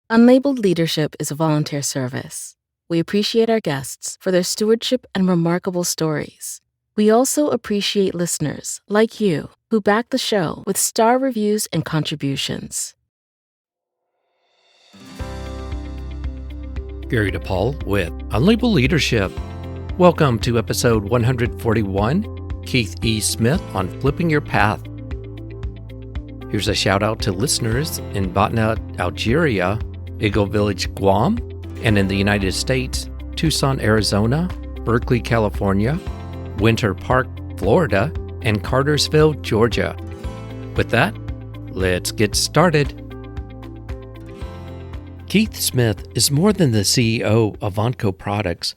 Unlabeled leadership is a volunteer service. We appreciate our guests for their stewardship and remarkable stories. We also appreciate listeners like you who back the show with star reviews and contributions. Gary DePaul with Unlabeled Leadership. Welcome to episode 141, Keith E. Smith on Flipping Your Path. Here's a shout out to listeners in Batna, Algeria, Eagle Village, Guam, and in the United States, Tucson, Arizona, Berkeley, California, Winter Park, Florida, and Cartersville, Georgia. With that, let's get started. Keith Smith is more than the CEO of Vonco Products.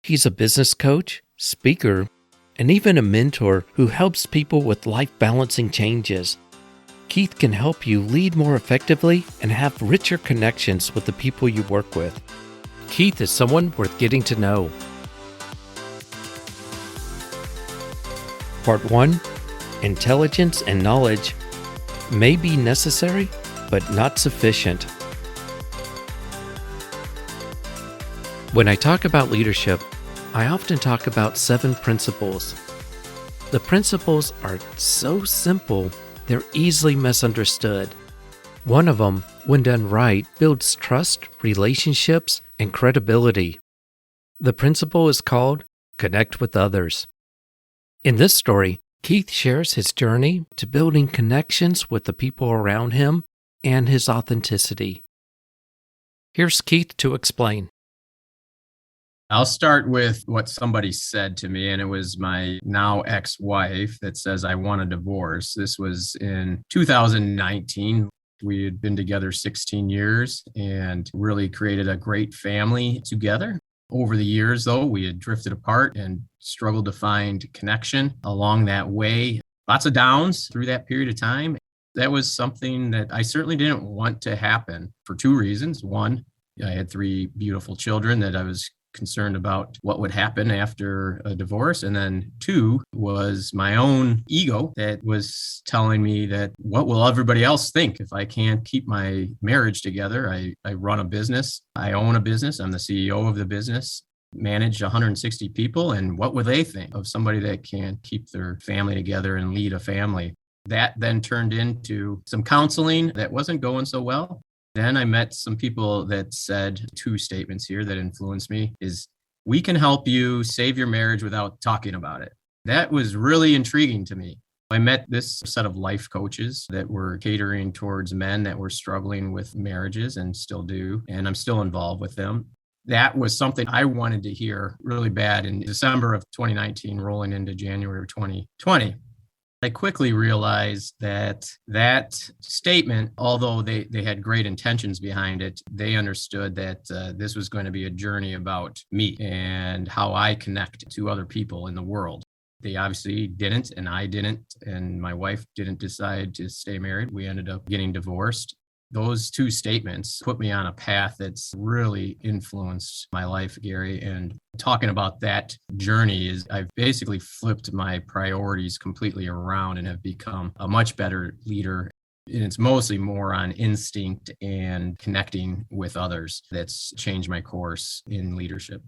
He's a business coach, speaker, and even a mentor who helps people with life balancing changes. Keith can help you lead more effectively and have richer connections with the people you work with. Keith is someone worth getting to know. Part 1. Intelligence and knowledge may be necessary, but not sufficient. When I talk about leadership, I often talk about 7 principles. The principles are so simple, they're easily misunderstood. One of them, when done right, builds trust, relationships, and credibility. The principle is called Connect with Others. In this story, Keith shares his journey to building connections with the people around him and his authenticity. Here's Keith to explain. I'll start with what somebody said to me, and it was my now ex-wife that says, I want a divorce. This was in 2019. We had been together 16 years and really created a great family together. Over the years, though, we had drifted apart and struggled to find connection along that way. Lots of downs through that period of time. That was something that I certainly didn't want to happen for 2 reasons. One, I had 3 beautiful children that I was concerned about what would happen after a divorce. And then 2 was my own ego that was telling me that what will everybody else think if I can't keep my marriage together? I run a business. I own a business. I'm the CEO of the business, manage 160 people. And what would they think of somebody that can't keep their family together and lead a family? That then turned into some counseling that wasn't going so well. Then I met some people that said 2 statements here that influenced me is, we can help you save your marriage without talking about it. That was really intriguing to me. I met this set of life coaches that were catering towards men that were struggling with marriages and still do, and I'm still involved with them. That was something I wanted to hear really bad in December of 2019, rolling into January of 2020. I quickly realized that statement, although they had great intentions behind it, they understood that this was going to be a journey about me and how I connect to other people in the world. They obviously didn't, and I didn't, and my wife didn't decide to stay married. We ended up getting divorced. Those 2 statements put me on a path that's really influenced my life, Gary. And talking about that journey is I've basically flipped my priorities completely around and have become a much better leader. And it's mostly more on instinct and connecting with others that's changed my course in leadership.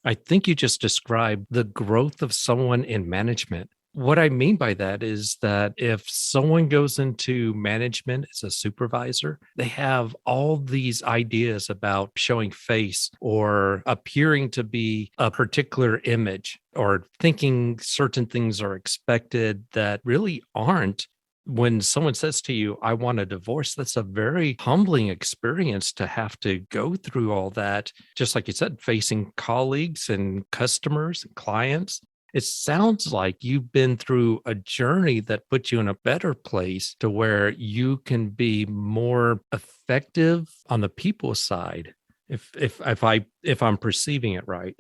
I think you just described the growth of someone in management. What I mean by that is that if someone goes into management as a supervisor, they have all these ideas about showing face or appearing to be a particular image or thinking certain things are expected that really aren't. When someone says to you, I want a divorce, that's a very humbling experience to have to go through all that. Just like you said, facing colleagues and customers and clients. It sounds like you've been through a journey that put you in a better place to where you can be more effective on the people side, if I'm perceiving it right.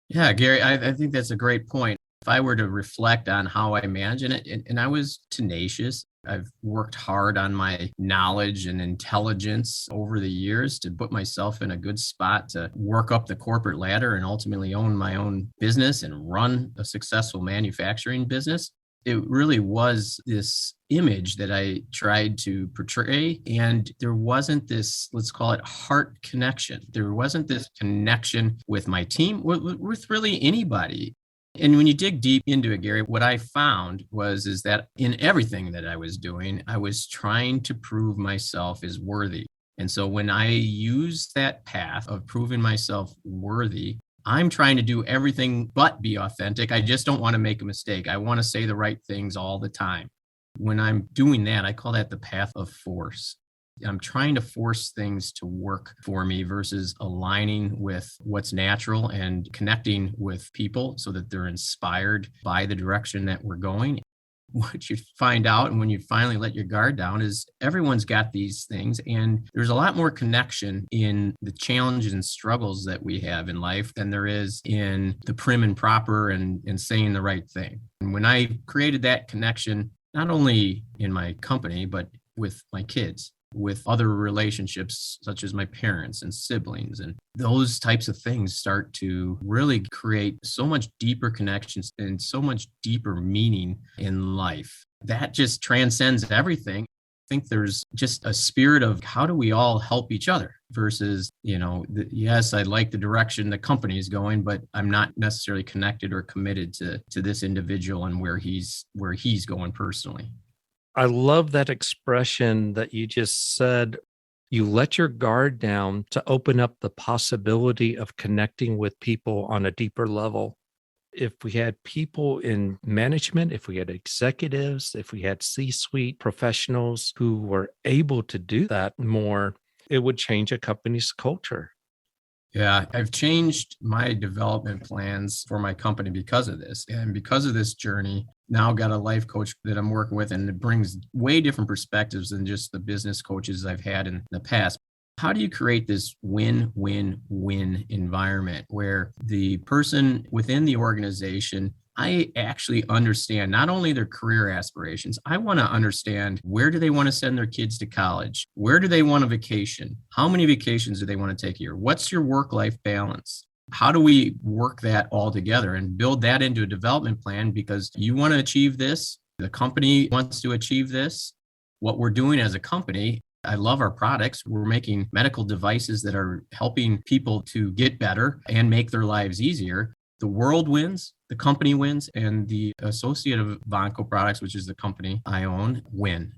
Yeah, Gary, I think that's a great point. If I were to reflect on how I manage it, and I was tenacious, I've worked hard on my knowledge and intelligence over the years to put myself in a good spot to work up the corporate ladder and ultimately own my own business and run a successful manufacturing business. It really was this image that I tried to portray. And there wasn't this, let's call it heart connection. There wasn't this connection with my team, with really anybody. And when you dig deep into it, Gary, what I found is that in everything that I was doing, I was trying to prove myself as worthy. And so when I use that path of proving myself worthy, I'm trying to do everything but be authentic. I just don't want to make a mistake. I want to say the right things all the time. When I'm doing that, I call that the path of force. I'm trying to force things to work for me versus aligning with what's natural and connecting with people so that they're inspired by the direction that we're going. What you find out, and when you finally let your guard down, is everyone's got these things, and there's a lot more connection in the challenges and struggles that we have in life than there is in the prim and proper and saying the right thing. And when I created that connection, not only in my company, but with my kids, with other relationships such as my parents and siblings, and those types of things start to really create so much deeper connections and so much deeper meaning in life. That just transcends everything. I think there's just a spirit of how do we all help each other versus, yes, I like the direction the company is going, but I'm not necessarily connected or committed to this individual and where he's going personally. I love that expression that you just said. You let your guard down to open up the possibility of connecting with people on a deeper level. If we had people in management, if we had executives, if we had C-suite professionals who were able to do that more, it would change a company's culture. Yeah, I've changed my development plans for my company because of this. And because of this journey, now I've got a life coach that I'm working with, and it brings way different perspectives than just the business coaches I've had in the past. How do you create this win-win-win environment where the person within the organization, I actually understand not only their career aspirations, I want to understand where do they want to send their kids to college? Where do they want a vacation? How many vacations do they want to take a year? What's your work-life balance? How do we work that all together and build that into a development plan? Because you want to achieve this, the company wants to achieve this. What we're doing as a company, I love our products. We're making medical devices that are helping people to get better and make their lives easier. The world wins, the company wins, and the associate of Vonco Products, which is the company I own, win.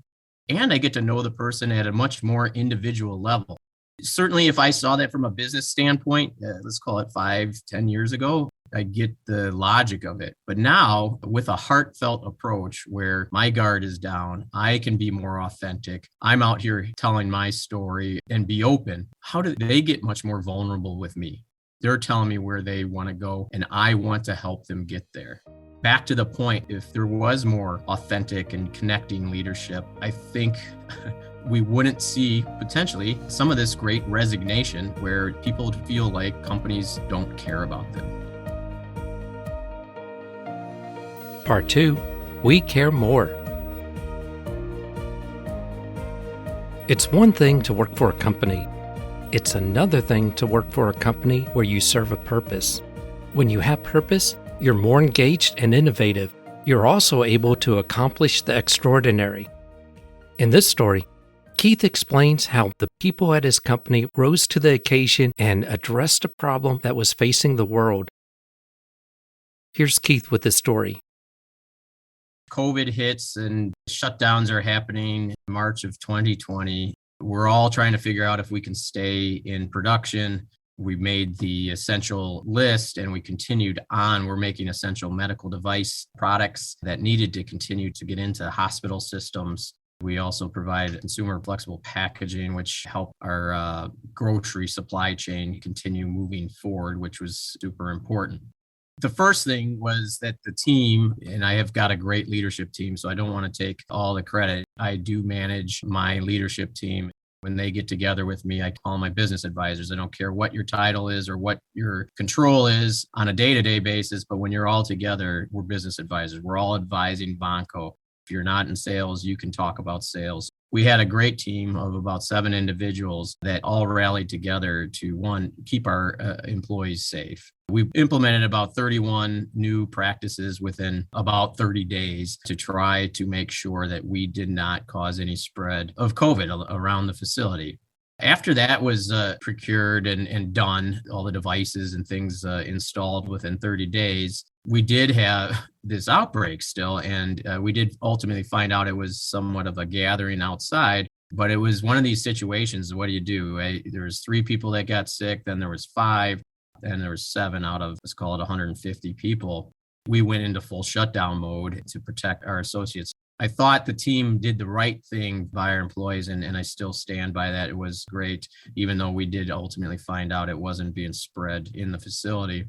And I get to know the person at a much more individual level. Certainly, if I saw that from a business standpoint, let's call it 5-10 years ago, I get the logic of it. But now, with a heartfelt approach where my guard is down, I can be more authentic. I'm out here telling my story and be open. How do they get much more vulnerable with me? They're telling me where they want to go, and I want to help them get there. Back to the point, if there was more authentic and connecting leadership, I think we wouldn't see potentially some of this great resignation where people feel like companies don't care about them. Part 2, we care more. It's one thing to work for a company. It's another thing to work for a company where you serve a purpose. When you have purpose, you're more engaged and innovative. You're also able to accomplish the extraordinary. In this story, Keith explains how the people at his company rose to the occasion and addressed a problem that was facing the world. Here's Keith with his story. COVID hits and shutdowns are happening in March of 2020. We're all trying to figure out if we can stay in production. We made the essential list and we continued on. We're making essential medical device products that needed to continue to get into hospital systems. We also provide consumer flexible packaging, which helped our grocery supply chain continue moving forward, which was super important. The first thing was that the team, and I have got a great leadership team, so I don't want to take all the credit. I do manage my leadership team. When they get together with me, I call my business advisors. I don't care what your title is or what your control is on a day-to-day basis, but when you're all together, we're business advisors. We're all advising Vonco. If you're not in sales, you can talk about sales. We had a great team of about 7 individuals that all rallied together to, one, keep our employees safe. We implemented about 31 new practices within about 30 days to try to make sure that we did not cause any spread of COVID around the facility. After that was procured and done, all the devices and things installed within 30 days, we did have this outbreak still. And we did ultimately find out it was somewhat of a gathering outside, but it was one of these situations. What do? Right? There was 3 people that got sick, then there was 5, then there was 7 out of, let's call it 150 people. We went into full shutdown mode to protect our associates. I thought the team did the right thing by our employees, and I still stand by that. It was great, even though we did ultimately find out it wasn't being spread in the facility.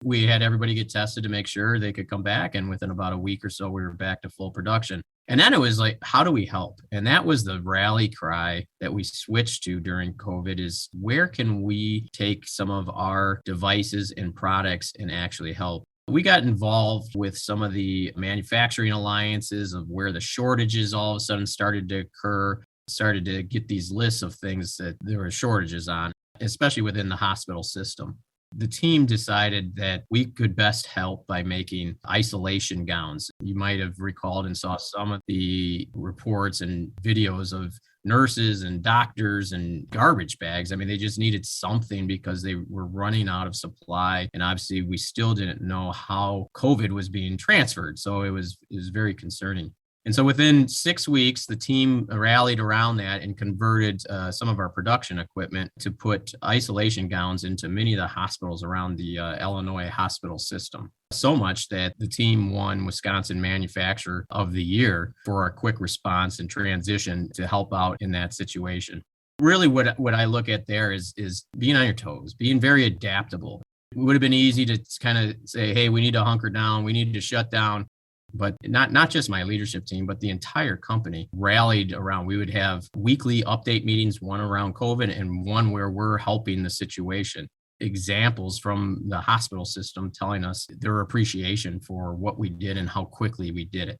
We had everybody get tested to make sure they could come back, and within about a week or so, we were back to full production. And then it was like, how do we help? And that was the rally cry that we switched to during COVID is, where can we take some of our devices and products and actually help? We got involved with some of the manufacturing alliances of where the shortages all of a sudden started to occur, started to get these lists of things that there were shortages on, especially within the hospital system. The team decided that we could best help by making isolation gowns. You might have recalled and saw some of the reports and videos of nurses and doctors and garbage bags. I mean, they just needed something because they were running out of supply. And obviously, we still didn't know how COVID was being transferred. So it was very concerning. And so within 6 weeks, the team rallied around that and converted some of our production equipment to put isolation gowns into many of the hospitals around the Illinois hospital system. So much that the team won Wisconsin Manufacturer of the Year for our quick response and transition to help out in that situation. Really, what I look at there is being on your toes, being very adaptable. It would have been easy to kind of say, hey, we need to hunker down, we need to shut down. But not just my leadership team, but the entire company rallied around. We would have weekly update meetings, one around COVID and one where we're helping the situation. Examples from the hospital system telling us their appreciation for what we did and how quickly we did it.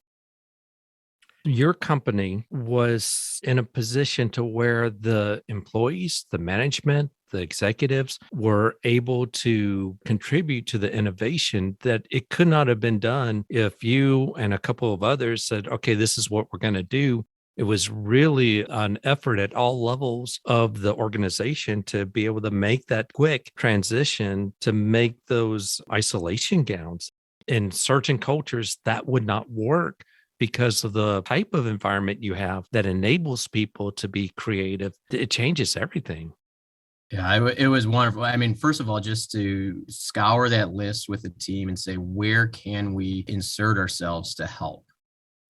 Your company was in a position to where the employees, the management, the executives were able to contribute to the innovation that it could not have been done if you and a couple of others said, okay, this is what we're going to do. It was really an effort at all levels of the organization to be able to make that quick transition to make those isolation gowns. In certain cultures, that would not work because of the type of environment you have that enables people to be creative. It changes everything. Yeah, it was wonderful. I mean, first of all, just to scour that list with the team and say, where can we insert ourselves to help?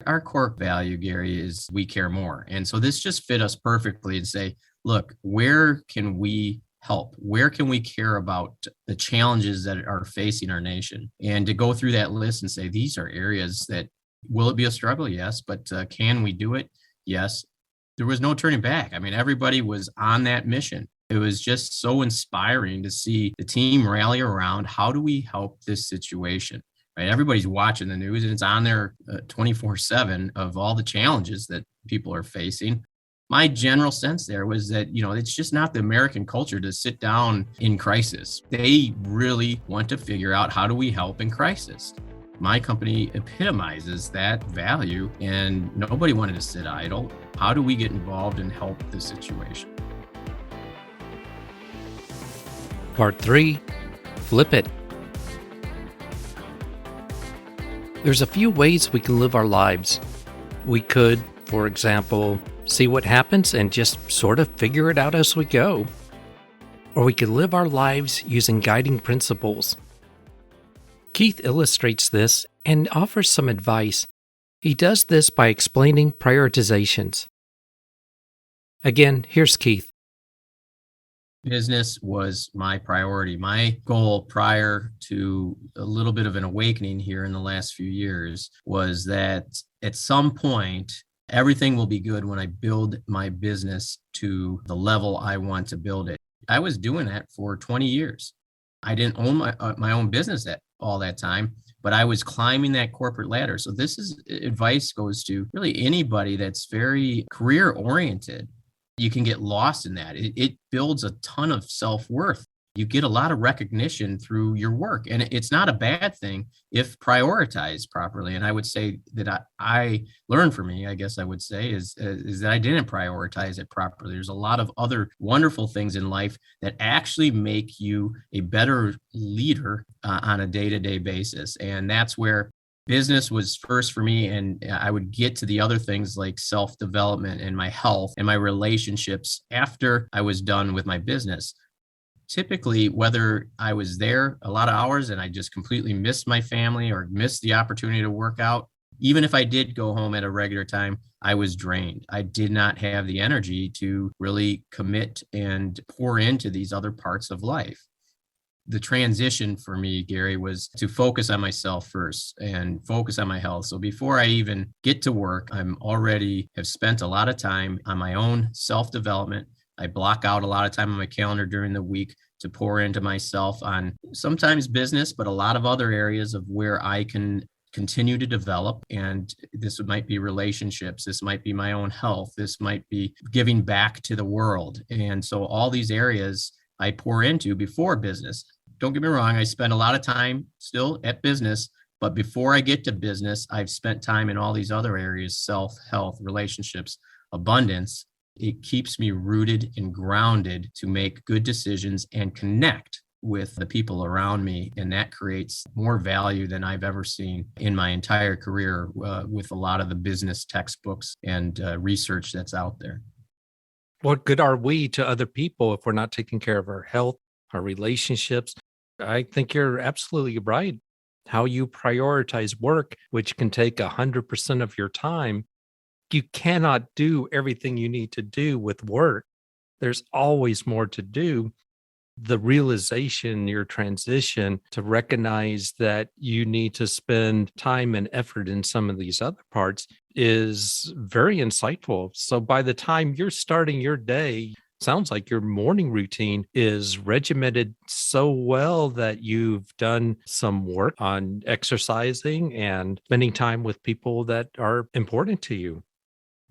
Our core value, Gary, is we care more. And so this just fit us perfectly and say, look, where can we help? Where can we care about the challenges that are facing our nation? And to go through that list and say, these are areas that, will it be a struggle? Yes. But can we do it? Yes. There was no turning back. I mean, everybody was on that mission. It was just so inspiring to see the team rally around. How do we help this situation? Right? Everybody's watching the news and it's on there 24/7 of all the challenges that people are facing. My general sense there was that, it's just not the American culture to sit down in crisis. They really want to figure out, how do we help in crisis? My company epitomizes that value, and nobody wanted to sit idle. How do we get involved and help the situation? Part 3, flip it. There's a few ways we can live our lives. We could, for example, see what happens and just sort of figure it out as we go. Or we could live our lives using guiding principles. Keith illustrates this and offers some advice. He does this by explaining prioritizations. Again, here's Keith. Business was my priority. My goal prior to a little bit of an awakening here in the last few years was that at some point, everything will be good when I build my business to the level I want to build it. I was doing that for 20 years. I didn't own my own business all that time, but I was climbing that corporate ladder. So this is advice goes to really anybody that's very career oriented. You can get lost in that. It builds a ton of self-worth. You get a lot of recognition through your work, and it's not a bad thing if prioritized properly. And I would say that I learned from me, I guess I would say, is that I didn't prioritize it properly. There's a lot of other wonderful things in life that actually make you a better leader on a day-to-day basis. And that's where business was first for me, and I would get to the other things like self-development and my health and my relationships after I was done with my business. Typically, whether I was there a lot of hours and I just completely missed my family or missed the opportunity to work out, even if I did go home at a regular time, I was drained. I did not have the energy to really commit and pour into these other parts of life. The transition for me, Gary, was to focus on myself first and focus on my health. So before I even get to work, I'm already have spent a lot of time on my own self-development. I block out a lot of time on my calendar during the week to pour into myself on sometimes business, but a lot of other areas of where I can continue to develop. And this might be relationships. This might be my own health. This might be giving back to the world. And so all these areas I pour into before business. Don't get me wrong. I spend a lot of time still at business, but before I get to business, I've spent time in all these other areas: self, health, relationships, abundance. It keeps me rooted and grounded to make good decisions and connect with the people around me. And that creates more value than I've ever seen in my entire career with a lot of the business textbooks and research that's out there. What good are we to other people if we're not taking care of our health, our relationships? I think you're absolutely right. How you prioritize work, which can take 100% of your time, you cannot do everything you need to do with work. There's always more to do. The realization, your transition to recognize that you need to spend time and effort in some of these other parts is very insightful. So by the time you're starting your day, sounds like your morning routine is regimented so well that you've done some work on exercising and spending time with people that are important to you.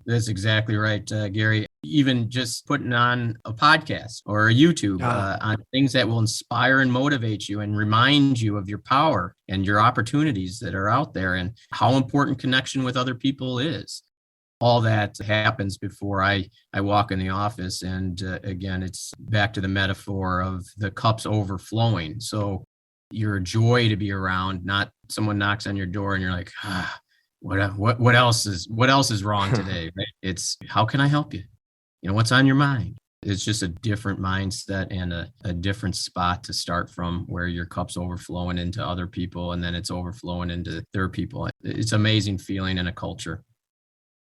That's exactly right, Gary. Even just putting on a podcast or a YouTube on things that will inspire and motivate you and remind you of your power and your opportunities that are out there and how important connection with other people is. All that happens before I walk in the office. And again, it's back to the metaphor of the cups overflowing. So you're a joy to be around, not someone knocks on your door and you're like, what else is wrong today? Right? It's how can I help you? What's on your mind? It's just a different mindset and a different spot to start from, where your cup's overflowing into other people and then it's overflowing into their people. It's an amazing feeling in a culture.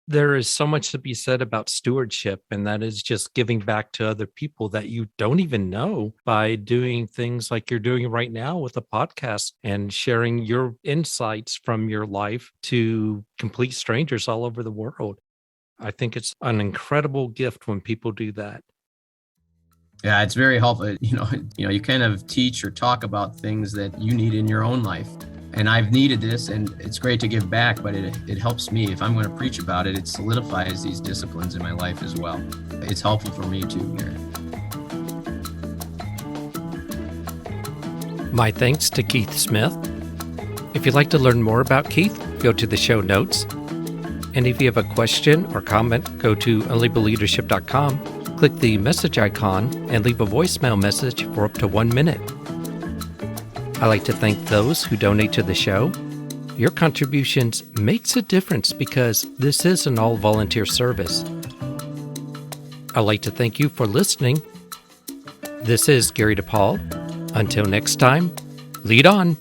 There is so much to be said about stewardship, and that is just giving back to other people that you don't even know by doing things like you're doing right now with a podcast and sharing your insights from your life to complete strangers all over the world. I think it's an incredible gift when people do that. Yeah, it's very helpful. You kind of teach or talk about things that you need in your own life. And I've needed this, and it's great to give back, but it helps me. If I'm going to preach about it, it solidifies these disciplines in my life as well. It's helpful for me too, Gary. My thanks to Keith Smith. If you'd like to learn more about Keith, go to the show notes. And if you have a question or comment, go to unlabelleadership.com, click the message icon, and leave a voicemail message for up to 1 minute. I like to thank those who donate to the show. Your contributions makes a difference because this is an all-volunteer service. I'd like to thank you for listening. This is Gary DePaul. Until next time, lead on.